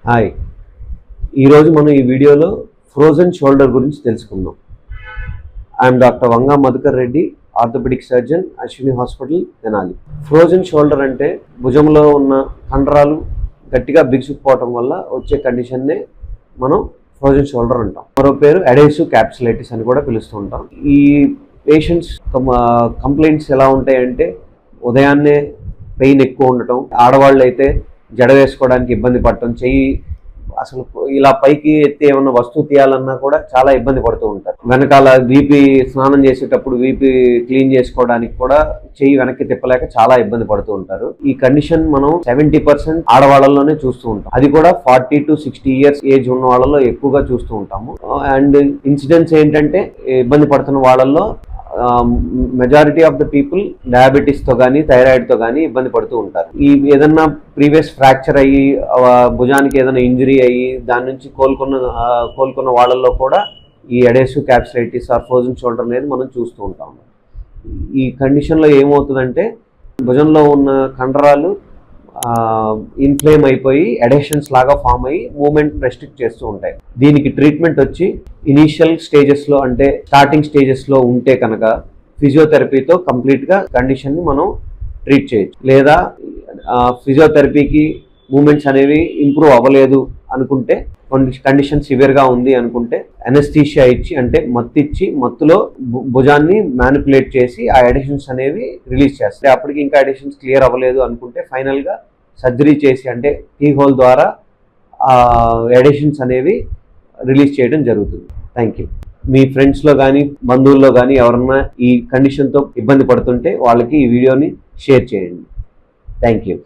Hi, ఈరోజు మనం ఈ వీడియోలో ఫ్రోజన్ షోల్డర్ గురించి తెలుసుకుందాం. I'm doctor Vanga Madhukar Reddy, orthopaedic surgeon, Ashwini hospital, Tenali. Frozen shoulder అంటే భుజంలో ఉన్న కండరాలు గట్టిగా బిగుసుకుపోవటం వల్ల వచ్చే కండిషన్నే మనం ఫ్రోజన్ షోల్డర్ అంటాం. మరో పేరు అడేసివ్ క్యాప్సులైటిస్ అని కూడా పిలుస్తూ ఉంటాం. ఈ పేషెంట్స్ కంప్లైంట్స్ ఎలా ఉంటాయంటే ఉదయాన్నే పెయిన్ ఎక్కువ ఉండటం, ఆడవాళ్ళు అయితే జడ వేసుకోవడానికి ఇబ్బంది పడటం, చెయ్యి అసలు ఇలా పైకి ఎత్తి ఏమన్నా వస్తువు తీయాలన్నా కూడా చాలా ఇబ్బంది పడుతూ ఉంటారు. వెనకాల వీపీ స్నానం చేసేటప్పుడు వీపీ క్లీన్ చేసుకోవడానికి కూడా చెయ్యి వెనక్కి తిప్పలేక చాలా ఇబ్బంది పడుతూ ఉంటారు. ఈ కండిషన్ మనం 70% ఆడవాళ్ళలోనే చూస్తూ ఉంటాం. అది కూడా 40 to 60 years ఏజ్ ఉన్న వాళ్ళలో ఎక్కువగా చూస్తూ ఉంటాము. అండ్ ఇన్సిడెంట్స్ ఏంటంటే ఇబ్బంది పడుతున్న వాళ్ళల్లో మెజారిటీ ఆఫ్ ద పీపుల్ డయాబెటీస్తో కానీ థైరాయిడ్తో కానీ ఇబ్బంది పడుతూ ఉంటారు. ఈ ఏదన్నా ప్రీవియస్ ఫ్రాక్చర్ అయ్యి భుజానికి ఏదైనా ఇంజరీ అయ్యి దాని నుంచి కోలుకున్న వాళ్ళల్లో కూడా ఈ adhesive capsulitis are frozen shoulder అనేది మనం చూస్తూ ఉంటాము. ఈ కండిషన్లో ఏమవుతుందంటే భుజంలో ఉన్న కండరాలు ఇన్ఫ్లేమ్ అయిపోయి అడేషన్స్ లాగా ఫామ్ అయ్యి మూమెంట్ రెస్ట్రిక్ట్ చేస్తూ ఉంటాయి. దీనికి ట్రీట్మెంట్ వచ్చి ఇనీషియల్ స్టేజెస్లో అంటే స్టార్టింగ్ స్టేజెస్లో ఉంటే కనుక ఫిజియోథెరపీతో కంప్లీట్గా కండిషన్ని మనం ట్రీట్ చేయొచ్చు. లేదా ఫిజియోథెరపీకి మూమెంట్స్ అనేవి ఇంప్రూవ్ అవ్వలేదు అనుకుంటే, కండిషన్ సివియర్గా ఉంది అనుకుంటే అనెస్థీషియా ఇచ్చి అంటే మత్తిచ్చి మత్తులో భుజాన్ని మ్యానిపులేట్ చేసి ఆ అడిషన్స్ అనేవి రిలీజ్ చేస్తాయి. అప్పటికి ఇంకా అడిషన్స్ క్లియర్ అవ్వలేదు అనుకుంటే ఫైనల్గా సర్జరీ చేసి అంటే కీ హోల్ ద్వారా ఆ అడిషన్స్ అనేవి రిలీజ్ చేయడం జరుగుతుంది. Thank you. మీ ఫ్రెండ్స్లో కానీ బంధువుల్లో కానీ ఎవరన్నా ఈ కండిషన్తో ఇబ్బంది పడుతుంటే వాళ్ళకి ఈ వీడియోని షేర్ చేయండి. Thank you.